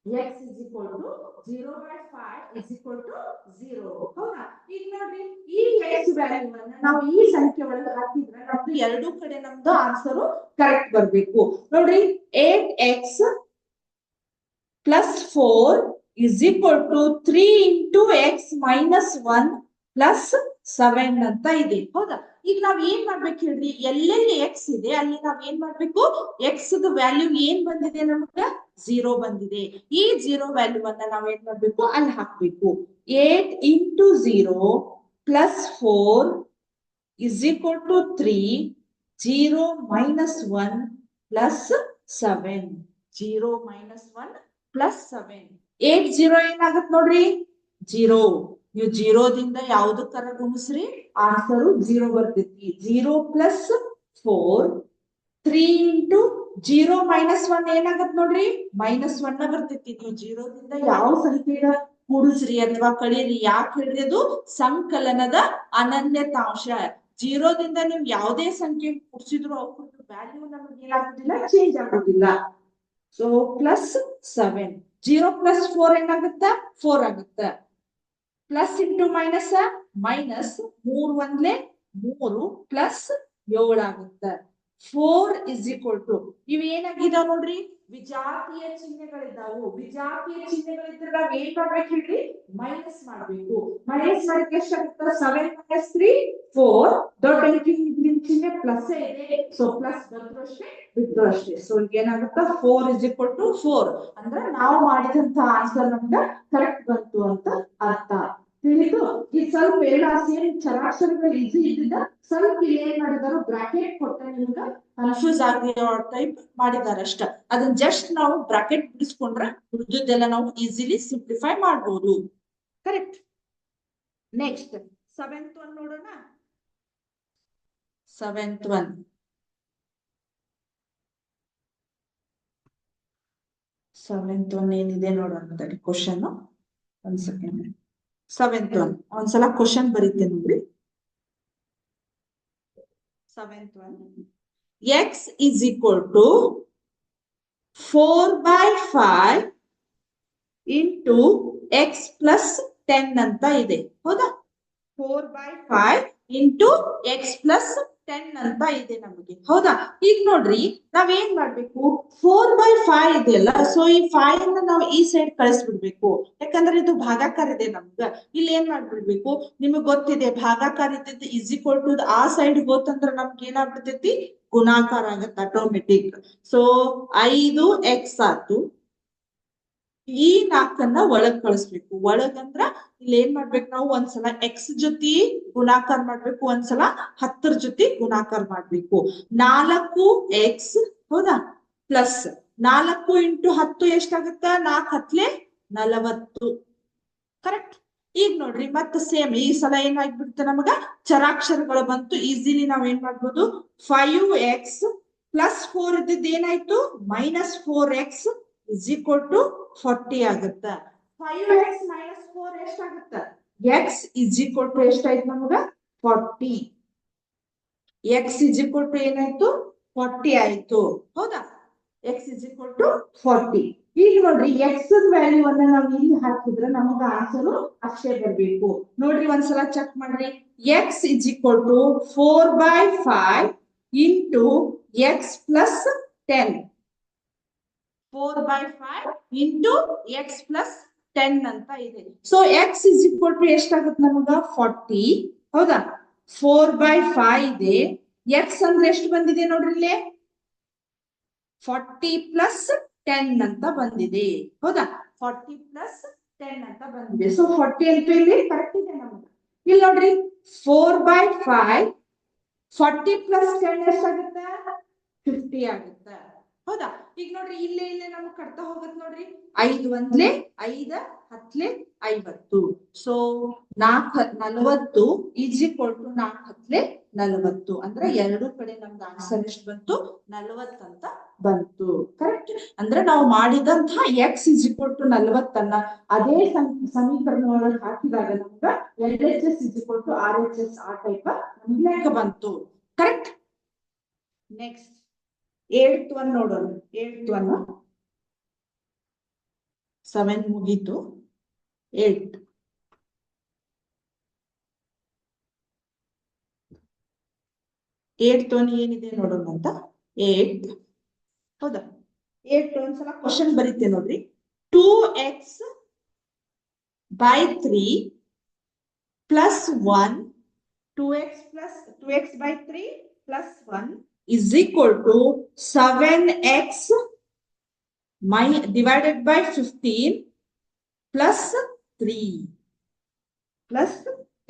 x is equal to 0 by 5 is equal to 0. ಹೌದಾ? ಈಗ ನೋಡ್ರಿ ಈ x ವ್ಯಾಲ್ಯೂವನ್ನ ನಾವು ಈ ಸಂಖ್ಯೆ ಒಳಗೆ ಹಾಕಿದ್ರೆ ನಮ್ದು ಎರಡೂ ಕಡೆ ನಮ್ದು ಆನ್ಸರ್ ಕರೆಕ್ಟ್ ಬರ್ಬೇಕು. ನೋಡ್ರಿ 8x plus 4 is equal to 3 into x minus 1 plus 7 ಅಂತ ಇದೆ, ಹೌದಾ? ಈಗ ನಾವ್ ಏನ್ ಮಾಡ್ಬೇಕು ಹೇಳ್ರಿ, ಎಲ್ಲೆಲ್ಲಿ x ಇದೆ ಅಲ್ಲಿ ನಾವ್ ಏನ್ ಮಾಡ್ಬೇಕು, x ದ ವ್ಯಾಲ್ಯೂ ಏನ್ ಬಂದಿದೆ, ನಮ್ಗ 0 ಬಂದಿದೆ. ಈ 0 ವ್ಯಾಲ್ಯೂವನ್ನ ನಾವ್ ಏನ್ ಮಾಡ್ಬೇಕು, ಅಲ್ಲಿ ಹಾಕ್ಬೇಕು. 8 into 0 plus 4 is equal to 3. 0 minus 1 plus 7. 0 minus 1 plus 7. 8 0 ಏನಾಗತ್ ನೋಡ್ರಿ, 0. ನೀವು 0 ದಿಂದ ಯಾವ್ದಕ್ಕಾರ ಗುಣಿಸ್ರಿ ಆನ್ಸರ್ 0 ಬರ್ತೈತಿ. 0 plus 4 3 into 0 minus 1 ಏನಾಗತ್ ನೋಡ್ರಿ, -1 ಬರ್ತೈತಿ. ನೀವು 0 ದಿಂದ ಯಾವ ಸಂಖ್ಯೆಗ ಕೂಡಿಸ್ರಿ ಅಥವಾ ಕಳೀರಿ, ಯಾಕೆ ಹೇಳ್ರಿ, ಅದು ಸಂಕಲನದ ಅನನ್ಯತಾಂಶ. 0 ದಿಂದ ನೀವು ಯಾವುದೇ ಸಂಖ್ಯೆ ಕೂಡಿಸಿದ್ರು ಅವ್ರ ವ್ಯಾಲ್ಯೂ ನಮಗೆ ಏನಾಗುದಿಲ್ಲ, ಚೇಂಜ್ ಆಗುದಿಲ್ಲ. ಸೊ +7. 0 plus 4 ಏನಾಗುತ್ತ, 4 ಆಗುತ್ತ. Plus into minus minus, 3 ಒಂದ್ಲೆ 3 plus 7 ಆಗುತ್ತ. 4 is equal to ಇವ್ ಏನಾಗಿದಾವ್ ನೋಡ್ರಿ, ವಿಜಾತಿಯ ಚಿಹ್ನೆಗಳಿದ್ದಾವು. ವಿಜಾತಿಯ ಚಿಹ್ನೆಗಳಿದ್ರೆ ನಾವ್ ಏನ್ ಮಾಡ್ಬೇಕು ಹೇಳ್ರಿ, ಮೈನಸ್ ಮಾಡ್ಬೇಕು. ಮೈನಸ್ ಮಾಡಿದ್ರೆ ಎಷ್ಟಾಗುತ್ತ, 7 - 3 4. ದೊಡ್ಡ ಅಂಕಿ ಹಿಂದಿನ ಚಿಹ್ನೆ ಪ್ಲಸ್ ಇದೆ, ಸೊ ಪ್ಲಸ್ ಬಂದ್ರು ಅಷ್ಟೇ ಬಿದ್ರು ಅಷ್ಟೇ. ಸೊ ಏನಾಗುತ್ತ, 4 is equal to 4 ಅಂದ್ರೆ ನಾವು ಮಾಡಿದಂತ ಆನ್ಸರ್ ನಮ್ಗ ಕರೆಕ್ಟ್ ಬಂತು ಅಂತ ಅರ್ಥ. ತಿಳಿದು ಈ ಸ್ವಲ್ಪ ಎಲ್ಲ ಸೇರಿ ಚರಾಕ್ಷರಗಳು ಈಸಿ ಇದ್ದಿದ್ದ ಸ್ವಲ್ಪ ಏನ್ ಮಾಡಿದಾರು, ಬ್ರಾಕೆಟ್ ಕೊಟ್ಟ ನಿಮ್ಗ ಕನ್ಫ್ಯೂಸ್ ಆಗಿ ಟೈಪ್ ಮಾಡಿದಾರೆ ಅಷ್ಟ. ಅದನ್ನ ಜಸ್ಟ್ ನಾವು ಬ್ರಾಕೆಟ್ ಬಿಡಿಸ್ಕೊಂಡ್ರೆ ಉಳಿದೆಲ್ಲ ನಾವು ಈಸಿಲಿ ಸಿಂಪ್ಲಿಫೈ ಮಾಡಬಹುದು. ಕರೆಕ್ಟ್. ನೆಕ್ಸ್ಟ್ 7th ಒನ್ ನೋಡೋಣ. 7th ಒನ್ ಏನಿದೆ ನೋಡೋಣ ಕ್ವಶನ್. ಒಂದ್ ಸೆಕೆಂಡ್. 7th ಒನ್ ಒಂದ್ಸಲ ಕ್ವಶನ್ ಬರೀತೇನೆ ನೋಡ್ರಿ. 7th one, x is equal to 4 by 5 into x plus 10 ಅಂತ ಇದೆ, ಹೌದಾ? 4 by 5 into x plus 10 ಅಂತ ಇದೆ ನಮಗೆ, ಹೌದಾ? ಈಗ ನೋಡ್ರಿ ನಾವ್ ಏನ್ ಮಾಡ್ಬೇಕು, 4 by 5 ಇದೆಯಲ್ಲ, ಸೊ ಈ 5 ಅನ್ನ ನಾವು ಈ ಸೈಡ್ ಕಳಿಸ್ಬಿಡ್ಬೇಕು. ಯಾಕಂದ್ರೆ ಇದು ಭಾಗಾಕಾರ ಇದೆ ನಮ್ಗ. ಇಲ್ಲಿ ಏನ್ ಮಾಡ್ಬಿಡ್ಬೇಕು, ನಿಮಗ್ ಗೊತ್ತಿದೆ ಭಾಗಾಕಾರ ಇದ್ದಿದ್ದು ಇಸ್ ಈಕ್ವಲ್ ಟು ಆ ಸೈಡ್ ಹೋತಂದ್ರ ನಮ್ಗೆ ಏನಾಗ್ಬಿಡ್ತೈತಿ, ಗುಣಾಕಾರ ಆಗತ್ತ ಆಟೋಮೆಟಿಕ್. ಸೊ 5x ಆತು. ಈ 4 ಒಳಗ್ ಕಳಿಸ್ಬೇಕು. ಒಳಗಂದ್ರ ಇಲ್ಲಿ ಏನ್ ಮಾಡ್ಬೇಕು, ನಾವು ಒಂದ್ಸಲ x ಜೊತೆ ಗುಣಾಕಾರ ಮಾಡ್ಬೇಕು, ಒಂದ್ಸಲ 10 ಜೊತೆ ಗುಣಾಕಾರ ಮಾಡ್ಬೇಕು. 4x, ಹೌದಾ? Plus 4 into 10 ಎಷ್ಟಾಗುತ್ತ, 4 10 40. ಕರೆಕ್ಟ್. ಈಗ ನೋಡ್ರಿ ಮತ್ತೆ ಸೇಮ್ ಈ ಸಲ ಏನಾಗ್ಬಿಡುತ್ತೆ, ನಮಗ ಚರಾಕ್ಷರಗಳು ಬಂತು. ಈಸಿಲಿ ನಾವ್ ಏನ್ ಮಾಡ್ಬೋದು, 5x +4 ಇದ್ದಿದ್ದು ಏನಾಯ್ತು -4x is equal to 40 ಆಗುತ್ತ. 5x - 4 ಎಷ್ಟಾಗುತ್ತ x is equal to ಎಷ್ಟಾಯ್ತು ನಮಗ 40. x is equal to ಏನಾಯ್ತು 40 ಆಯ್ತು. ಹೌದಾ x is equal to 40. ಈಗ ನೋಡ್ರಿ x ವ್ಯಾಲ್ಯೂ ಅನ್ನ ನಾವು ಇಲ್ಲಿ ಹಾಕಿದ್ರೆ ನಮಗ ಆನ್ಸರ್ ಅಷ್ಟೇ ಬರ್ಬೇಕು. ನೋಡ್ರಿ ಒಂದ್ಸಲ ಚೆಕ್ ಮಾಡ್ರಿ. x is equal to 4/5 into x plus 10. 4/5 into x plus 10 ಅಂತ ಇದೆ. So x is equal to ಎಷ್ಟಾಗುತ್ತೆ ನಮಗ 40. ಹೌದಾ 4/5 ಇದೆ. x ಅಂದ್ರೆ ಎಷ್ಟು ಬಂದಿದೆ ನೋಡ್ರಿ ಇಲ್ಲಿ 40 plus 10 ಅಂತ ಬಂದಿದೆ. ಹೌದಾ 40 plus 10 ಅಂತ ಬಂದಿದೆ. ಸೊ 40 ಅಂತ ಇಲ್ಲಿ ಕರೆಕ್ಟ್ ಇದೆ ನಮಗೆ. ಇಲ್ಲಿ ನೋಡ್ರಿ 4/5 40 plus 10 ಎಷ್ಟಾಗುತ್ತೆ 50 ಆಗುತ್ತೆ. ಹೌದಾ ಈಗ ನೋಡ್ರಿ ಇಲ್ಲೇ ನಮ್ಗೆ ಕಟ್ತಾ ಹೋಗುತ್ತೆ ನೋಡ್ರಿ 5 1 5 10 50. So 4 40 is equal to 4 10 40. ಅಂದ್ರೆ ಎರಡು ಕಡೆ ನಮ್ದು ಆನ್ಸರ್ ಎಷ್ಟು ಬಂತು 40 ಅಂತ ಬಂತು. ಕರೆಕ್ಟ್ ಅಂದ್ರೆ ನಾವು ಮಾಡಿದಂತಹ x is equal to 40 ಅನ್ನ ಅದೇ ಸಮೀಕರಣ ಒಳಗೆ ಹಾಕಿದಾಗ ನಮ್ಗ LHS is equal to RHS ಆ ಟೈಪ್ ನಮ್ಗೆ ಬಂತು. ಕರೆಕ್ಟ್. ನೆಕ್ಸ್ಟ್ 8th one ನೋಡೋಣ. 8th one 7 ಮುಗೀತು. 8 8th one ಏನಿದೆ ನೋಡೋಣ ಅಂತ. 8 ಹೌದಾ 8 ಒಂದ್ಸಲ ಕ್ವಶನ್ ಬರೀತೆ ನೋಡ್ರಿ. 2x by 3 plus 1 2x by 3 plus 1 is equal to 7x divided by 15 plus 3 plus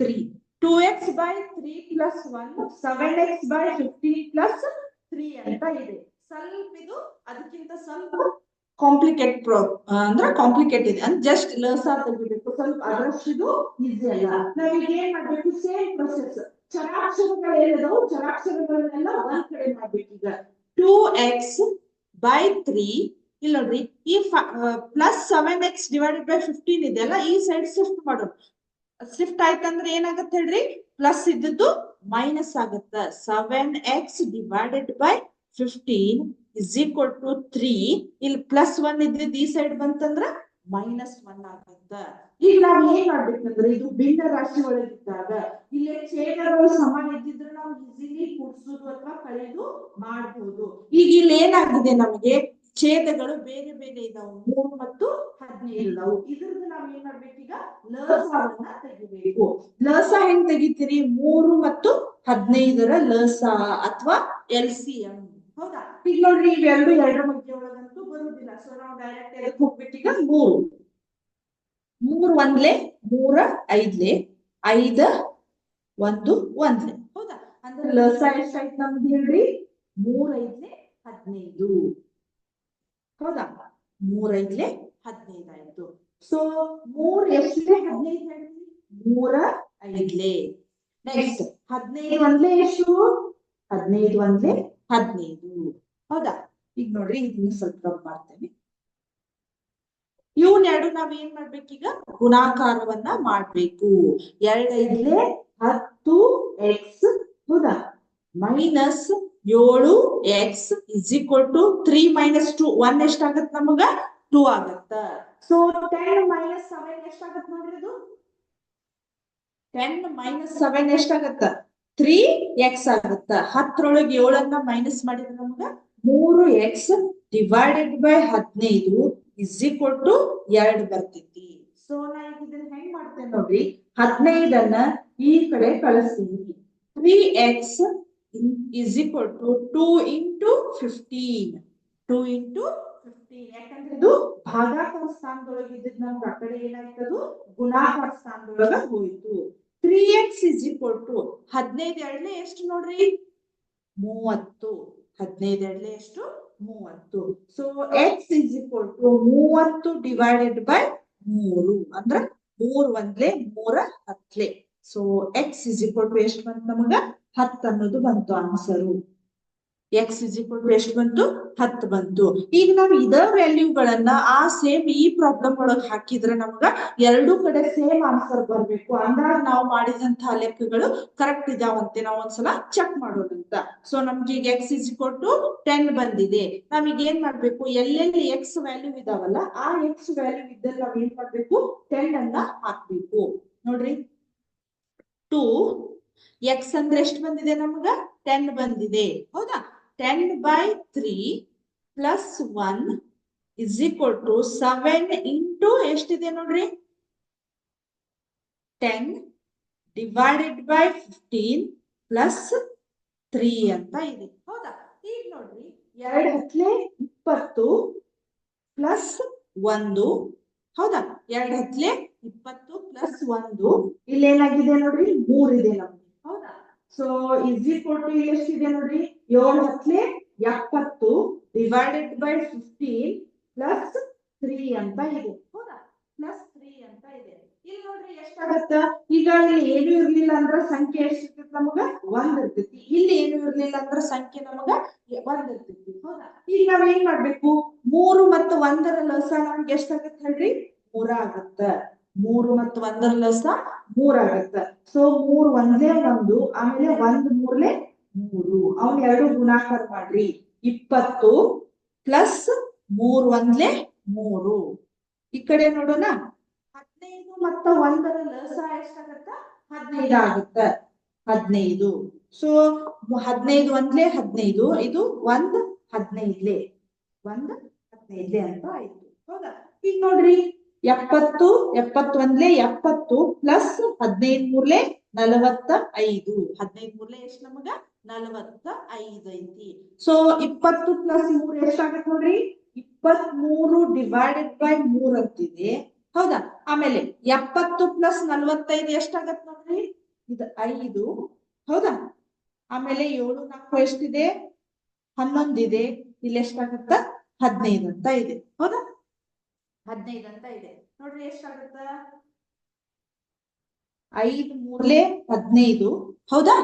3. 2x by 3 plus 1 7x by 15 plus 3 ಅಂತ ಇದೆ. ಸ್ವಲ್ಪ ಇದು ಅದಕ್ಕಿಂತ ಸ್ವಲ್ಪ ಕಾಂಪ್ಲಿಕೇಟ್ ಅಂದ್ರೆ ಕಾಂಪ್ಲಿಕೇಟ್ ಇದೆ ಅಂದ್ರೆ ಜಸ್ಟ್ ಲಸ ತೆಗಿಬೇಕು. ಸ್ವಲ್ಪ ಅದರಷ್ಟು ಈಸಿ ಅಲ್ಲ. ನಾವೀಗ ಏನ್ ಮಾಡ್ಬೇಕು ಸೇಮ್ ಪ್ರೊಸೆಸ್. ಚರಾಕ್ಷರಗಳು ಏನಿದಾವು ಚರಾಕ್ಷರಗಳನ್ನೆಲ್ಲ ಒಂದ್ ಕಡೆ ಮಾಡ್ಬೇಕು. ಈಗ 2x by 3 ಇಲ್ಲಿ ನೋಡ್ರಿ ಈ ಪ್ಲಸ್ 7x divided by 15 ಇದೆಯಲ್ಲ ಈ ಸೈಡ್ ಶಿಫ್ಟ್ ಮಾಡೋಣ. ಶಿಫ್ಟ್ ಆಯ್ತಂದ್ರೆ ಏನಾಗತ್ತೆ ಹೇಳ್ರಿ ಪ್ಲಸ್ ಇದ್ದದ್ದು ಮೈನಸ್ ಆಗತ್ತ. 7x divided by 15 is equal to 3. ಇಲ್ಲಿ ಪ್ಲಸ್ 1 ಇದ್ದಿದ್ದು ಈ ಸೈಡ್ ಬಂತಂದ್ರ -1 ಆಗತ್ತ. ಈಗ ನಾವ್ ಏನ್ ಮಾಡ್ಬೇಕಂದ್ರೆ ಇದು ಭಿನ್ನ ರಾಶಿ ಒಳಗಿದ್ದಾಗ ಇಲ್ಲಿ ಛೇದಗಳು ಸಮ ಇದ್ದಿದ್ರೆ ನಾವು ಈಸಿಲಿ ಕೂಡಿಸೋದು ಅಥವಾ ಕಳೆದು ಮಾಡಬಹುದು. ಈಗ ಇಲ್ಲಿ ಏನಾಗಿದೆ ನಮಗೆ ಛೇದಗಳು ಬೇರೆ ಬೇರೆ ಇದಾವು 3 ಮತ್ತು 15 ಇದಾವು. ಇದ್ರದ್ದು ನಾವ್ ಏನ್ ಮಾಡ್ಬೇಕೀಗ ಲಸವನ್ನ ತೆಗಿಬೇಕು. ಲಸ ಹೆಂಗ್ ತೆಗಿತೀರಿ 3 ಮತ್ತು 15ರ ಲಸ ಅಥವಾ LCM. ಹೌದಾ ಈಗ ನೋಡ್ರಿ ಇವೆರಡು ಎರಡರ ಮಧ್ಯೆ ಒಳಗಂತೂ ಬರುವುದಿಲ್ಲ. ಸೊ ನಾವು ಡೈರೆಕ್ಟ್ ಎದಕ್ಕೆ ಹೋಗ್ಬೇಕೀಗ 3 1 3 5 5 1 1. ಹೌದಾ ಅಂದ್ರೆ ಲಸ ಎಷ್ಟಾಯ್ತು ನಮ್ದು ಹೇಳ್ರಿ 3 5 15. ಹೌದಾ 3 5 15 ಆಯ್ತು. ಸೊ 3 ಎಷ್ಟಿದೆ 15 ಹೇಳ್ರಿ 3 5. ನೆಕ್ಸ್ಟ್ 15 1 ಎಷ್ಟು 15 1 15. ಹೌದಾ ಈಗ ನೋಡ್ರಿ ಇದನ್ನ ಸ್ವಲ್ಪ ಮಾಡ್ತೇನೆ. ಇವನ್ ಎರಡು ನಾವ್ ಏನ್ ಮಾಡ್ಬೇಕೀಗ ಗುಣಾಕಾರವನ್ನ ಮಾಡ್ಬೇಕು. 2 5 10x ಹೌದಾ minus 7x is equal to 3 minus 2 1 ಎಷ್ಟಾಗತ್ತೆ ನಮಗ 2 ಆಗತ್ತ. ಸೊ 10 minus 7 ಎಷ್ಟಾಗತ್ತೆ ನೋಡ್ರಿ ಇದು 10 minus 7 ಎಷ್ಟಾಗತ್ತ 3x ಆಗತ್ತ. 10ರೊಳಗೆ 7ಅನ್ನ ಮೈನಸ್ ಮಾಡಿದ್ರೆ ನಮಗ 3x divided by 15 is equal to 2 ಬರ್ತೈತಿ. ಸೊ ನಾ ಇದನ್ನ ಹೆಂಗ್ ಮಾಡ್ತೇನೆ ನೋಡ್ರಿ 15ಅನ್ನ ಈ ಕಡೆ ಕಳಿಸ್ತೀನಿ. 3x is equal to 2 into 15. 2 into 15 ಯಾಕಂದ್ರೆ ಇದು ಭಾಗಾಕಾರ ಸ್ಥಾನದೊಳಗೆ ಇದ್ದಿದ್ದು ನಮ್ಗೆ ಆ ಕಡೆ ಏನಾಯ್ತದು ಗುಣಾಕಾರ ಸ್ಥಾನದೊಳಗ ಹೋಯ್ತು. 3x is equal to 15 ಎರಡನೇ ಎಷ್ಟು ನೋಡ್ರಿ 30. 15 ಎರಡನೇ ಎಷ್ಟು 30. So x is equal to 30 divided by 3 ಅಂದ್ರೆ 3 1 3 10. So x is equal to ಎಷ್ಟು ಬಂತು ನಮಗ 10 ಅನ್ನೋದು ಬಂತು answer. X is equal to ಎಷ್ಟು ಬಂತು 10 ಬಂತು. ಈಗ ನಾವು ಇದ ವ್ಯಾಲ್ಯೂಗಳನ್ನ ಆ ಸೇಮ್ ಈ ಪ್ರಾಬ್ಲಮ್ ಒಳಗ್ ಹಾಕಿದ್ರೆ ನಮ್ಗ ಎರಡೂ ಕಡೆ ಸೇಮ್ ಆನ್ಸರ್ ಬರ್ಬೇಕು. ಅಂದಾಗ ನಾವು ಮಾಡಿದಂತಹ ಲೆಕ್ಕಗಳು ಕರೆಕ್ಟ್ ಇದಾವಂತೆ ನಾವು ಒಂದ್ಸಲ ಚೆಕ್ ಮಾಡೋದಂತ. ಸೊ ನಮ್ಗೆ ಈಗ ಎಕ್ಸ್ ಇಸ್ ಈಕ್ವಲ್ ಟು 10 ಬಂದಿದೆ. ನಾವೀಗ ಏನ್ ಮಾಡ್ಬೇಕು, ಎಲ್ಲೆಲ್ಲಿ ಎಕ್ಸ್ ವ್ಯಾಲ್ಯೂ ಇದಾವಲ್ಲ ಆ ಎಕ್ಸ್ ವ್ಯಾಲ್ಯೂ ಇದ್ದಲ್ಲಿ ನಾವ್ ಏನ್ ಮಾಡ್ಬೇಕು 10 ಅನ್ನ ಹಾಕ್ಬೇಕು. ನೋಡ್ರಿ 2 ಎಕ್ಸ್ ಅಂದ್ರೆ ಎಷ್ಟು ಬಂದಿದೆ ನಮ್ಗ 10 ಬಂದಿದೆ. ಹೌದಾ, 10/3 plus 1 is equal to 7 into ಎಷ್ಟಿದೆ ನೋಡ್ರಿ 10 ಡಿವೈಡೆಡ್ ಬೈ 15 ಪ್ಲಸ್ 3 ಅಂತ ಇದೆ. ಹೌದಾ, ಈಗ ನೋಡ್ರಿ 2 ಹತ್ಲೆ 20 ಪ್ಲಸ್ 1. ಹೌದಾ, 2 ಹತ್ಲೆ 20 ಪ್ಲಸ್ 1 ಇಲ್ಲಿ ಏನಾಗಿದೆ ನೋಡ್ರಿ 3 ಇದೆ ನಮ್ಗೆ. ಹೌದಾ, ಸೊ ಇಸ್ ಈಕ್ವಲ್ ಟು ಇಲ್ಲಿ ಎಷ್ಟಿದೆ ನೋಡ್ರಿ 7 ಹತ್ಲೆ 70 ಡಿವೈಡೆಡ್ ಬೈ 15 ಪ್ಲಸ್ 3 ಅಂತ ಇದೆ. ಹೌದಾ, ಪ್ಲಸ್ 3 ಅಂತ ಇದೆ. ಇಲ್ಲಿ ನೋಡ್ರಿ ಎಷ್ಟಾಗತ್ತ, ಈಗ ಇಲ್ಲಿ ಏನು ಇರ್ಲಿಲ್ಲ ಅಂದ್ರ ಸಂಖ್ಯೆ ಎಷ್ಟಿರ್ತೈತಿ ನಮಗ 1 ಇರ್ತೈತಿ. ಇಲ್ಲಿ ಏನು ಇರ್ಲಿಲ್ಲ ಅಂದ್ರ ಸಂಖ್ಯೆ ನಮಗ 1 ಇರ್ತೈತಿ. ಹೌದಾ, ಈಗ ನಾವ್ ಏನ್ ಮಾಡ್ಬೇಕು, 3 ಮತ್ತು 1ರ ಲಸ ನಮ್ಗೆ ಎಷ್ಟಾಗತ್ತ ಹೇಳ್ರಿ 3 ಆಗತ್ತ. 3 ಮತ್ತು 1ರ ಲಸ 3 ಆಗತ್ತ. ಸೊ 3 ಒಂದೇ 1, ಆಮೇಲೆ 1 3ಲೆ 3, ಅವ್ನ ಎರಡು ಗುಣಾಕಾರ ಮಾಡ್ರಿ 20 ಪ್ಲಸ್ 3 1ಲೆ 3. ಈ ಕಡೆ ನೋಡೋಣ, 15 ಮತ್ತು 1ರ ಲಸ ಎಷ್ಟಾಗತ್ತ 15 ಆಗತ್ತ. 15. ಸೊ 15 1ಲೆ 15, ಇದು 1 15ಲೆ 1 15ಲೆ ಅಂತ ಆಯ್ತು. ಹೌದಾ, ಈಗ ನೋಡ್ರಿ 70 71ಲೆ 70 ಪ್ಲಸ್ 15 3ಲೆ 45. 15 3ಲೆ ಎಷ್ಟು ನಮಗ 45 ಐತಿ. ಸೊ 20 ಪ್ಲಸ್ 3 ಎಷ್ಟಾಗತ್ತೆ ನೋಡ್ರಿ 23 ಡಿವೈಡೆಡ್ ಬೈ 3 ಅಂತಿದೆ. ಹೌದಾ, ಆಮೇಲೆ 70 ಪ್ಲಸ್ 45 ಎಷ್ಟಾಗತ್ತೆ ನೋಡ್ರಿ ಇದು 5. ಹೌದಾ, ಆಮೇಲೆ 7 4 ಎಷ್ಟಿದೆ 11 ಇದೆ. ಇಲ್ಲಿ ಎಷ್ಟಾಗತ್ತ 15 ಅಂತ ಇದೆ. ಹೌದಾ, 15 ಅಂತ ಇದೆ. ನೋಡ್ರಿ ಎಷ್ಟಾಗತ್ತ 5 3ಲೆ 15. ಹೌದಾ,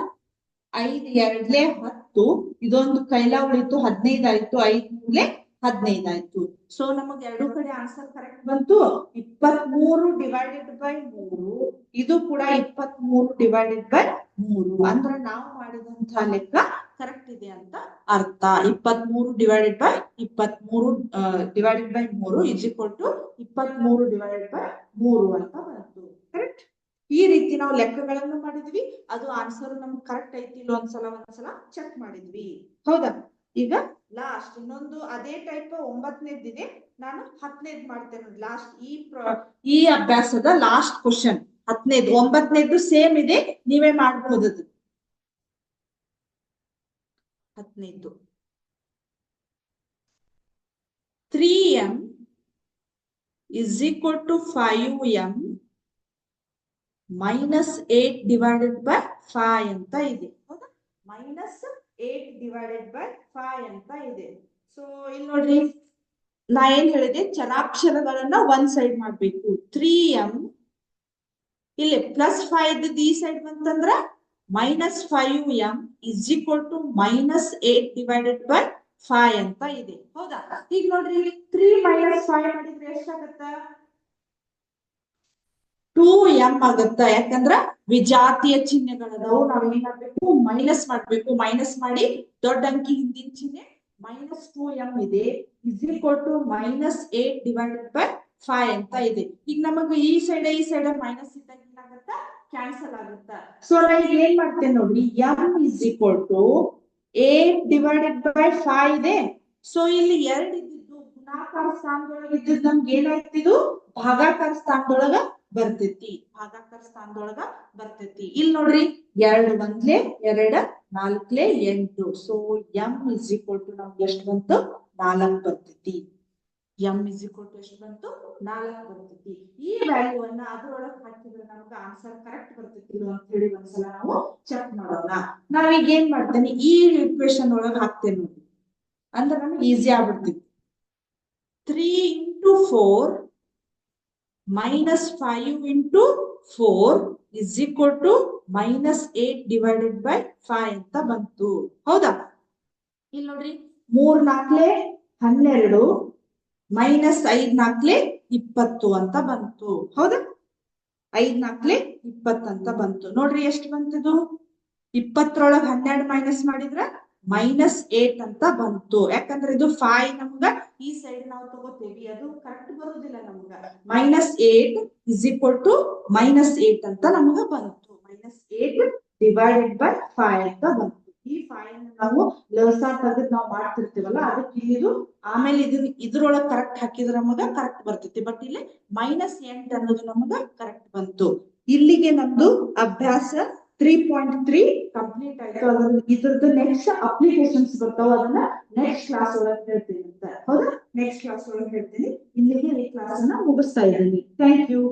5 2ಲೆ 10, ಇದೊಂದು ಕೈಲ ಉಳಿತು 15 ಆಯ್ತು. 5 3ಲೆ 15 ಆಯ್ತು. ಸೊ ನಮಗ್ ಎರಡು ಕಡೆ ಆನ್ಸರ್ ಕರೆಕ್ಟ್ ಬಂತು. 23 ಡಿವೈಡೆಡ್ ಬೈ 3, ಇದು ಕೂಡ 23 ಡಿವೈಡೆಡ್ ಬೈ 3. ಅಂದ್ರೆ ನಾವು ಮಾಡಿದಂತಹ ಲೆಕ್ಕ ಕರೆಕ್ಟ್ ಇದೆ ಅಂತ ಅರ್ಥ. 23 divided by 23 divided by 3 is equal to 23 divided by 3 ಅಂತ ಬಂತು. ಕರೆಕ್ಟ್. ಈ ರೀತಿ ನಾವು ಲೆಕ್ಕಗಳನ್ನು ಮಾಡಿದ್ವಿ. ಅದು ಆನ್ಸರ್ ನಮ್ಗೆ ಕರೆಕ್ಟ್ ಐತಿ ಇಲ್ಲ ಒಂದ್ಸಲ ಚೆಕ್ ಮಾಡಿದ್ವಿ. ಹೌದಾ, ಈಗ ಲಾಸ್ಟ್ ಇನ್ನೊಂದು ಅದೇ ಟೈಪ್ 9ನೇದಿದೆ. ನಾನು 10ನೇದ್ ಮಾಡ್ತೇನೆ ಲಾಸ್ಟ್. ಈ ಅಭ್ಯಾಸದ ಲಾಸ್ಟ್ ಕ್ವಶನ್ 10ನೇದು. 9ನೇದು ಸೇಮ್ ಇದೆ, ನೀವೇ ಮಾಡಬಹುದು. 10ನೇದು 3m is equal to 5m minus 8 divided by 5 ಅಂತ ಇದೆ. ಹೌದಾ, minus 8 divided by 5 ಅಂತ ಇದೆ. ಸೊ ಇಲ್ಲಿ ನೋಡ್ರಿ, ನಾ ಏನ್ ಹೇಳಿದೆ, ಚರಾಕ್ಷರಗಳನ್ನ ಒಂದ್ ಸೈಡ್ ಮಾಡ್ಬೇಕು. 3m ಇಲ್ಲಿ ಪ್ಲಸ್ 5 ಈ ಸೈಡ್ ಬಂತಂದ್ರ minus 5m is equal to minus 8 divided by 5 ಅಂತ ಇದೆ. ಹೌದಾ, ಈಗ ನೋಡ್ರಿ 3 minus 5 ಮಾಡಿದ್ರೆ ಎಷ್ಟಾಗತ್ತ 2m ಆಗತ್ತ. ಯಾಕಂದ್ರ ವಿಜಾತಿಯ ಚಿಹ್ನೆಗಳದಾವು. ನಾವ್ ಏನ್ ಮಾಡ್ಬೇಕು, ಮೈನಸ್ ಮಾಡ್ಬೇಕು. ಮೈನಸ್ ಮಾಡಿ ದೊಡ್ಡ ಅಂಕಿ ಹಿಂದಿನ ಚಿಹ್ನೆ -2m ಇದೆ is equal to minus 8 divided by 5 ಅಂತ ಇದೆ. ಈಗ ನಮಗ ಈ ಸೈಡ್ ಮೈನಸ್ ಇದ್ದಾಗ ಏನಾಗತ್ತ ಕ್ಯಾನ್ಸಲ್ ಆಗುತ್ತ. ಸೊ ನಾ ಈಗ ಏನ್ ಮಾಡ್ತೇನೆ ನೋಡ್ರಿ, m is equal to 8 divided by 5 ಇದೆ. ಸೊ ಇಲ್ಲಿ 2 ಇದ್ದಿದ್ದು ಗುಣಾಕಾರ ಸ್ಥಾನದೊಳಗ ಇದ್ದಿದ್ದು ನಮ್ಗೆ ಏನಾಗ್ತಿದ್ದು ಭಾಗಾಕಾರ ಸ್ಥಾನದೊಳಗ ಬರ್ತೈತಿ. ಭಾಗಾಕಾರ ಸ್ಥಾನದೊಳಗ ಬರ್ತೈತಿ. ಇಲ್ಲಿ ನೋಡ್ರಿ 2 1ಲೆ 2 4ಲೆ 8. So m is equal to ನಮ್ಗೆ ಎಷ್ಟು ಬಂತು 4 ಬರ್ತೈತಿ. m ಇಸ್ ಈಕ್ವಲ್ ಟು ಎಷ್ಟು ಬಂತು 4 ಬರ್ತೈತಿ. ಈ ವ್ಯಾಲ್ಯೂ ಅನ್ನ ಅದರೊಳಗೆ ಹಾಕಿದ್ರೆ ನಮ್ಗೆ ಆನ್ಸರ್ ಕರೆಕ್ಟ್ ಬರ್ತೈತಿ ಅಂತ ಹೇಳಿ ಒಂದ್ಸಲ ನಾವು ಚೆಕ್ ಮಾಡೋಣ. ನಾವೀಗ ಏನ್ ಮಾಡ್ತೇನೆ, ಈ ಈಕ್ವೇಶನ್ ಒಳಗೆ ಹಾಕ್ತೇನೆ ನೋಡಿ, ಅಂದ್ರೆ ನಮ್ಗೆ easy ಆಗ್ಬಿಡ್ತೈತಿ. 3 into 4 minus 5 into 4 is equal to minus 8 divided by 5 ಅಂತ ಬಂತು. ಹೌದಾ, ಇಲ್ಲಿ ನೋಡ್ರಿ 3 4 12 ಮೈನಸ್ 5 4 20 ಅಂತ ಬಂತು. ಹೌದಾ? 5 4 20 ಅಂತ ಬಂತು. ನೋಡ್ರಿ ಎಷ್ಟು ಬಂತಿದು? 20ರೊಳಗೆ 12 ಮೈನಸ್ ಮಾಡಿದ್ರ -8 ಅಂತ ಬಂತು. ಯಾಕಂದ್ರೆ ಇದು 5 ನಮ್ಗ ಈ ಸೈಡ್ ನಾವು ತಗೋತೀವಿ, ಅದು ಕರೆಕ್ಟ್ ಬರುದಿಲ್ಲ ನಮ್ಗ. -8 -8 ಅಂತ ನಮ್ಗ ಬಂತು. -8 ಡಿವೈಡೆಡ್ ಬೈ 5 ಅಂತ ಬಂತು. ಈ 5 ನಾವು ಲಸ ತೆಗೆದು ನಾವು ಮಾಡ್ತಿರ್ತೀವಲ್ಲ, ಅದಕ್ಕೆ ಇಲ್ಲಿದು ಆಮೇಲೆ ಇದ್ರೊಳಗೆ ಕರೆಕ್ಟ್ ಹಾಕಿದ್ರೆ ನಮಗ ಕರೆಕ್ಟ್ ಬರ್ತೈತಿ. ಬಟ್ ಇಲ್ಲಿ -8 ಅನ್ನೋದು ನಮಗ ಕರೆಕ್ಟ್ ಬಂತು. ಇಲ್ಲಿಗೆ ನಮ್ದು ಅಭ್ಯಾಸ 3.3 ಕಂಪ್ಲೀಟ್ ಆಯ್ತು. ಅದನ್ನ ಇದ್ರದ್ದು ನೆಕ್ಸ್ಟ್ ಅಪ್ಲಿಕೇಶನ್ಸ್ ಬರ್ತಾವ, ಅದನ್ನ ನೆಕ್ಸ್ಟ್ ಕ್ಲಾಸ್ ಒಳಗೆ ಹೇಳ್ತೀನಿ ಅಂತ. ಹೌದಾ? ನೆಕ್ಸ್ಟ್ ಕ್ಲಾಸ್ ಒಳಗೆ ಹೇಳ್ತೀನಿ. ಇಲ್ಲಿಗೆ ಈ ಕ್ಲಾಸ್ ಅನ್ನ ಮುಗಿಸ್ತಾ ಇದ್ದೀನಿ. Thank you.